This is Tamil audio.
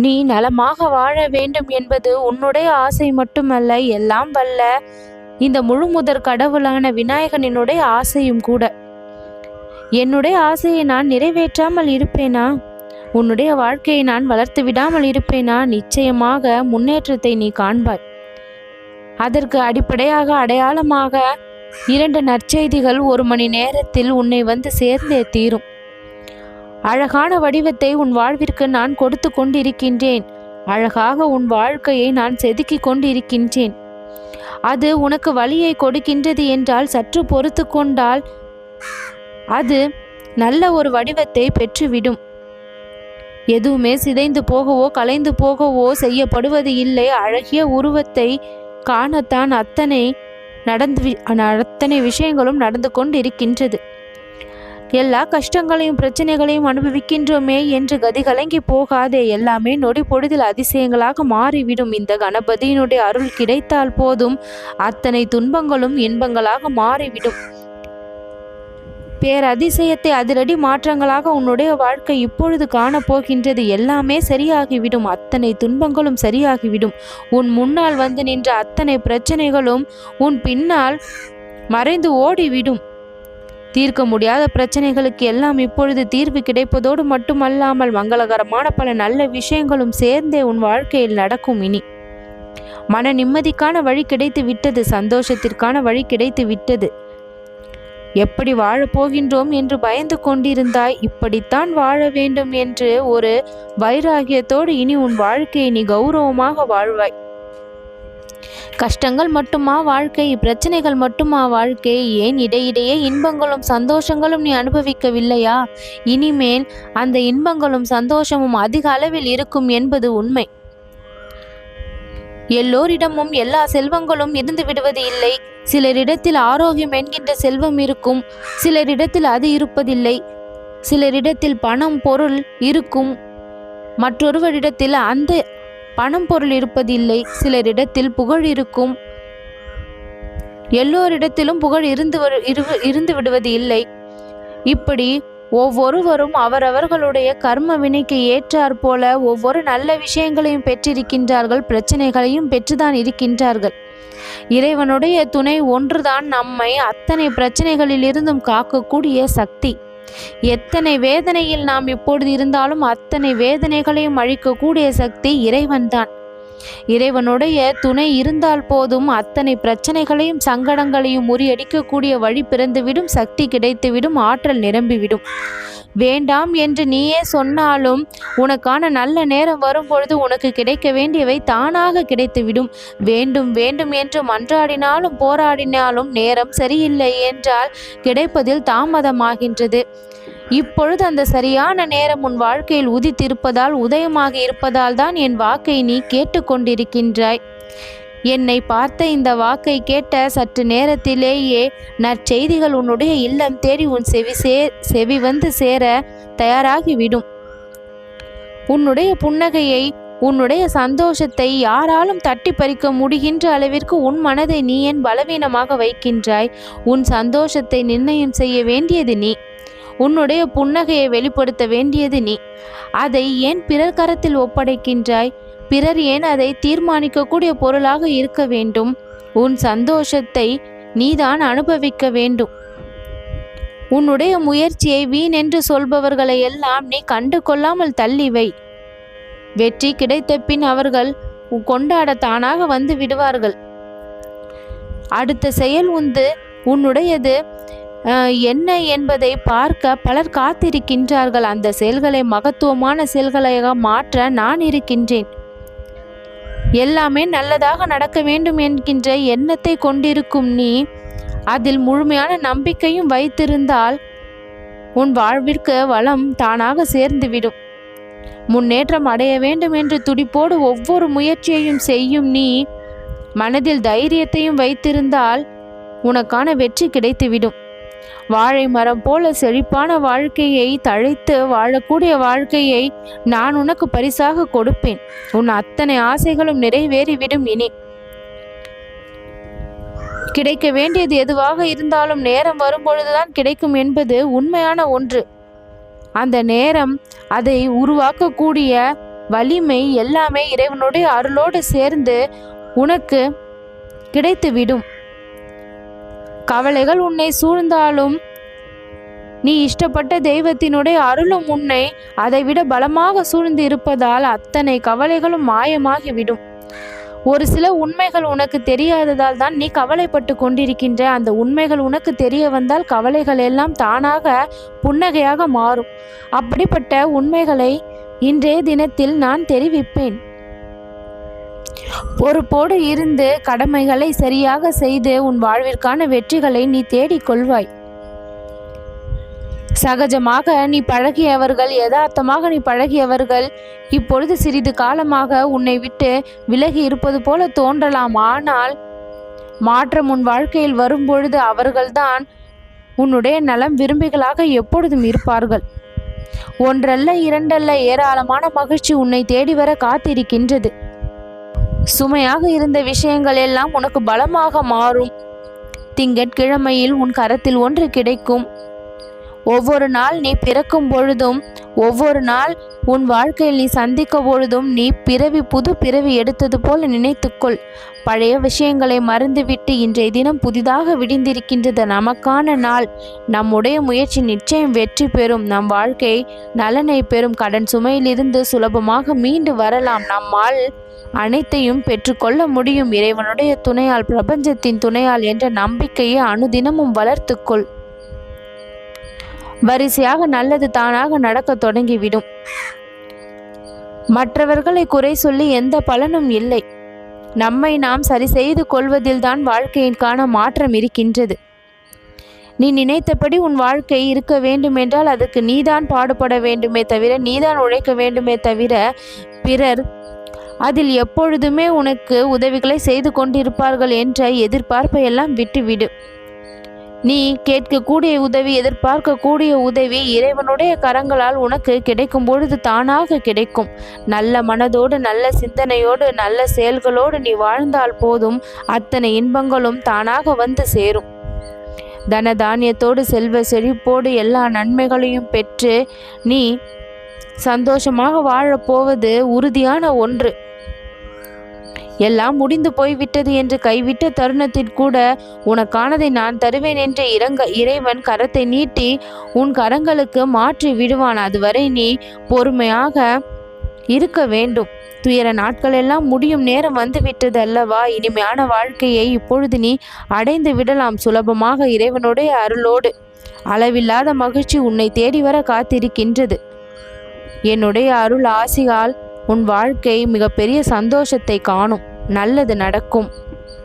நீ நலமாக வாழ வேண்டும் என்பது உன்னுடைய ஆசை மட்டுமல்ல, எல்லாம் வல்ல இந்த முழுமுதற் கடவுளான விநாயகனினுடைய ஆசையும் கூட. என்னுடைய ஆசையை நான் நிறைவேற்றாமல் இருப்பேனா? உன்னுடைய வாழ்க்கையை நான் வளர்த்து விடாமல் இருப்பேனா? நிச்சயமாக முன்னேற்றத்தை நீ காண்பாய். அதற்கு அடிப்படையாக அடையாளமாக 2 நற்செய்திகள் 1 மணி நேரத்தில் உன்னை வந்து சேர்ந்தே தீரும். அழகான வடிவத்தை உன் வாழ்விற்கு நான் கொடுத்து கொண்டிருக்கின்றேன். அழகாக உன் வாழ்க்கையை நான் செதுக்கி கொண்டிருக்கின்றேன். அது உனக்கு வலியை கொடுக்கின்றது என்றால் சற்று பொறுத்து கொண்டால் அது நல்ல ஒரு வடிவத்தை பெற்றுவிடும். எதுவுமே சிதைந்து போகவோ கலைந்து போகவோ செய்யப்படுவது இல்லை. அழகிய உருவத்தை காணத்தான் அத்தனை விஷயங்களும் நடந்து கொண்டிருக்கின்றது. எல்லா கஷ்டங்களையும் பிரச்சனைகளையும் அனுபவிக்கின்றோமே என்று கதி கலங்கி போகாதே. எல்லாமே நொடி பொழுதில் அதிசயங்களாக மாறிவிடும். இந்த கணபதியினுடைய அருள் கிடைத்தால் போதும், அத்தனை துன்பங்களும் இன்பங்களாக மாறிவிடும். பேரதிசயத்தை அதிரடி மாற்றங்களாக உன்னுடைய வாழ்க்கை இப்பொழுது காணப்போகின்றது. எல்லாமே சரியாகிவிடும். அத்தனை துன்பங்களும் சரியாகிவிடும். உன் முன்னால் வந்து நின்ற அத்தனை பிரச்சனைகளும் உன் பின்னால் மறைந்து ஓடிவிடும். தீர்க்க முடியாத பிரச்சனைகளுக்கு எல்லாம் இப்பொழுது தீர்வு கிடைப்பதோடு மட்டுமல்லாமல் மங்களகரமான பல நல்ல விஷயங்களும் சேர்ந்தே உன் வாழ்க்கையில் நடக்கும். இனி மன நிம்மதிக்கான வழி கிடைத்து விட்டது. சந்தோஷத்திற்கான வழி கிடைத்து விட்டது. எப்படி வாழப்போகின்றோம் என்று பயந்து கொண்டிருந்தாய். இப்படித்தான் வாழ வேண்டும் என்று ஒரு வைராகியத்தோடு இனி உன் வாழ்க்கையை நீ கௌரவமாக வாழ்வாய். கஷ்டங்கள் மட்டுமா வாழ்க்கை? பிரச்சனைகள் மட்டுமா வாழ்க்கை? ஏன் இடையிடையே இன்பங்களும் சந்தோஷங்களும் நீ அனுபவிக்கவில்லையா? இனிமேல் அந்த இன்பங்களும் சந்தோஷமும் அதிக அளவில் இருக்கும் என்பது உண்மை. எல்லோரிடமும் எல்லா செல்வங்களும் இருந்து விடுவது இல்லை. சிலரிடத்தில் ஆரோக்கியம் என்கின்ற செல்வம் இருக்கும், சிலரிடத்தில் அது இருப்பதில்லை. சிலரிடத்தில் பணம் பொருள் இருக்கும், மற்றொருவரிடத்தில் அந்த பணம் பொருள் இருப்பதில்லை. சிலரிடத்தில் புகழ் இருக்கும், எல்லோரிடத்திலும் புகழ் இருந்து விடுவது இல்லை. இப்படி ஒவ்வொருவரும் அவரவர்களுடைய கர்ம வினைக்கு ஏற்றாற் போல ஒவ்வொரு நல்ல விஷயங்களையும் பெற்றிருக்கின்றார்கள், பிரச்சனைகளையும் பெற்றுதான் இருக்கின்றார்கள். இறைவனுடைய துணை ஒன்றுதான் நம்மை அத்தனை பிரச்சனைகளில் இருந்தும் காக்கக்கூடிய சக்தி. எத்தனை வேதனையில் நாம் இப்பொழுது இருந்தாலும் அத்தனை வேதனைகளையும் அழிக்கக்கூடிய சக்தி இறைவன்தான். இறைவனுடைய துணை இருந்தால் போதும், அத்தனை பிரச்சனைகளையும் சங்கடங்களையும் முறியடிக்கக்கூடிய வழி பிறந்துவிடும், சக்தி கிடைத்துவிடும், ஆற்றல் நிரம்பிவிடும். வேண்டாம் என்று நீயே சொன்னாலும் உனக்கான நல்ல நேரம் வரும்பொழுது உனக்கு கிடைக்க வேண்டியவை தானாக கிடைத்துவிடும். வேண்டும் வேண்டும் என்று மன்றாடினாலும் போராடினாலும் நேரம் சரியில்லை என்றால் கிடைப்பதில் தாமதமாகின்றது. இப்பொழுது அந்த சரியான நேரம் உன் வாழ்க்கையில் உதித்திருப்பதால், உதயமாக இருப்பதால் தான் என் வாக்கை நீ கேட்டுக்கொண்டிருக்கின்றாய். என்னை பார்த்த இந்த வாக்கை கேட்ட சற்று நேரத்திலேயே நற்செய்திகள் உன்னுடைய இல்லம் தேடி உன் செவி வந்து சேர தயாராகிவிடும். உன்னுடைய புன்னகையை, உன்னுடைய சந்தோஷத்தை யாராலும் தட்டி பறிக்க முடிகின்ற அளவிற்கு உன் மனதை நீ ஏன் பலவீனமாக வைக்கின்றாய்? உன் சந்தோஷத்தை நிர்ணயம் செய்ய வேண்டியது நீ. உன்னுடைய புன்னகையை வெளிப்படுத்த வேண்டியது நீ. அதை ஏன் பிறர் கரத்தில் ஒப்படைக்கின்றாய்? பிறர் ஏன் அதை தீர்மானிக்கக்கூடிய பொருளாக இருக்க வேண்டும்? உன் சந்தோஷத்தை நீதான் அனுபவிக்க வேண்டும். உன்னுடைய முயற்சியை வீணென்று சொல்பவர்களை எல்லாம் நீ கண்டு கொள்ளாமல் தள்ளிவை. வெற்றி கிடைத்த பின் அவர்கள் கொண்டாட தானாக வந்து விடுவார்கள். அடுத்த செயல் உன்னுடையது என்ன என்பதை பார்க்க பலர் காத்திருக்கின்றார்கள். அந்த செயல்களை மகத்துவமான செயல்களாக மாற்ற நான் இருக்கின்றேன். எல்லாமே நல்லதாக நடக்க வேண்டும் என்கின்ற எண்ணத்தை கொண்டிருக்கும் நீ அதில் முழுமையான நம்பிக்கையும் வைத்திருந்தால் உன் வாழ்விற்கு வளம் தானாக சேர்ந்துவிடும். முன்னேற்றம் அடைய வேண்டும் என்று துடிப்போடு ஒவ்வொரு முயற்சியையும் செய்யும் நீ மனதில் தைரியத்தையும் வைத்திருந்தால் உனக்கான வெற்றி கிடைத்துவிடும். வாழை மரம் போல செழிப்பான வாழ்க்கையை தழைத்து வாழக்கூடிய வாழ்க்கையை நான் உனக்கு பரிசாக கொடுப்பேன். உன் அத்தனை ஆசைகளும் நிறைவேறிவிடும். இனி கிடைக்க வேண்டியது எதுவாக இருந்தாலும் நேரம் வரும்பொழுதுதான் கிடைக்கும் என்பது உண்மையான ஒன்று. அந்த நேரம் அதை உருவாக்கக்கூடிய வலிமை எல்லாமே இறைவனுடைய அருளோடு சேர்ந்து உனக்கு கிடைத்துவிடும். கவலைகள் உன்னை சூழ்ந்தாலும் நீ இஷ்டப்பட்ட தெய்வத்தினுடைய அருளும் உன்னை அதைவிட பலமாக சூழ்ந்து இருப்பதால் அத்தனை கவலைகளும் மாயமாகிவிடும். ஒரு சில உண்மைகள் உனக்கு தெரியாததால் தான் நீ கவலைப்பட்டு கொண்டிருக்கின்ற. அந்த உண்மைகள் உனக்கு தெரிய வந்தால் கவலைகள் எல்லாம் தானாக புன்னகையாக மாறும். அப்படிப்பட்ட உண்மைகளை இன்றைய தினத்தில் நான் தெரிவிப்பேன். பொறுப்போடு இருந்து கடமைகளை சரியாக செய்து உன் வாழ்விற்கான வெற்றிகளை நீ தேடிக்கொள்வாய். சகஜமாக நீ பழகியவர்கள், யதார்த்தமாக நீ பழகியவர்கள் இப்பொழுது சிறிது காலமாக உன்னை விட்டு விலகி இருப்பது போல தோன்றலாம். ஆனால் மாற்றம் உன் வாழ்க்கையில் வரும்பொழுது அவர்கள்தான் உன்னுடைய நலம் விரும்பிகளாக எப்பொழுதும் இருப்பார்கள். ஒன்றல்ல இரண்டல்ல ஏராளமான மகிழ்ச்சி உன்னை தேடி வர காத்திருக்கின்றது. சுமையாக இருந்த விஷயங்கள் எல்லாம் உனக்கு பலமாக மாறும். திங்கட்கிழமையில் உன் கரத்தில் ஒன்று கிடைக்கும். ஒவ்வொரு நாள் நீ பிறக்கும் பொழுதும், ஒவ்வொரு நாள் உன் வாழ்க்கையில் நீ சந்திக்க பொழுதும் நீ புது பிறவி எடுத்தது போல நினைத்துக்கொள். பழைய விஷயங்களை மறந்துவிட்டு இன்றைய தினம் புதிதாக விடிந்திருக்கின்றது. நமக்கான நாள். நம்முடைய முயற்சி நிச்சயம் வெற்றி பெறும். நம் வாழ்க்கை நலனை பெறும். கடன் சுமையிலிருந்து சுலபமாக மீண்டு வரலாம். நம்மால் அனைத்தையும் பெற்றுக்கொள்ள முடியும். இறைவனுடைய துணையால், பிரபஞ்சத்தின் துணையால் என்ற நம்பிக்கையை அனுதினமும் வளர்த்துக்கொள். வரிசையாக நல்லது தானாக நடக்க தொடங்கிவிடும். மற்றவர்களை குறை சொல்லி எந்த பலனும் இல்லை. நம்மை நாம் சரி செய்து கொள்வதில்தான் வாழ்க்கையிற்கான மாற்றம் இருக்கின்றது. நீ நினைத்தபடி உன் வாழ்க்கை இருக்க வேண்டுமென்றால் அதுக்கு நீதான் பாடுபட வேண்டுமே தவிர, நீதான் உழைக்க வேண்டுமே தவிர, பிறர் அதில் எப்பொழுதுமே உனக்கு உதவிகளை செய்து கொண்டிருப்பார்கள் என்ற எதிர்பார்ப்பை எல்லாம் விட்டுவிடு. நீ கேட்கக்கூடிய உதவி, எதிர்பார்க்கக்கூடிய உதவி இறைவனுடைய கரங்களால் உனக்கு கிடைக்கும் பொழுது தானாக கிடைக்கும். நல்ல மனதோடு, நல்ல சிந்தனையோடு, நல்ல செயல்களோடு நீ வாழ்ந்தால் போதும். அத்தனை இன்பங்களும் தானாக வந்து சேரும். தனதானியத்தோடு, செல்வ செழிப்போடு எல்லா நன்மைகளையும் பெற்று நீ சந்தோஷமாக வாழப்போவது உறுதியான ஒன்று. எல்லாம் முடிந்து போய்விட்டது என்று கைவிட்ட தருணத்தில் கூட உனக்கானதை நான் தருவேன் என்று இறைவன் கரத்தை நீட்டி உன் கரங்களுக்கு மாற்றி விடுவான். அதுவரை நீ பொறுமையாக இருக்க வேண்டும். துயர நாட்கள் எல்லாம் முடியும் நேரம் வந்துவிட்டது அல்லவா? இனிமையான வாழ்க்கையை இப்பொழுது நீ அடைந்து விடலாம் சுலபமாக. இறைவனுடைய அருளோடு அளவில்லாத மகிழ்ச்சி உன்னை தேடி வர காத்திருக்கின்றது. என்னுடைய அருள் ஆசியால் உன் வாழ்க்கை மிகப்பெரிய சந்தோஷத்தை காணும். நல்லது நடக்கும்.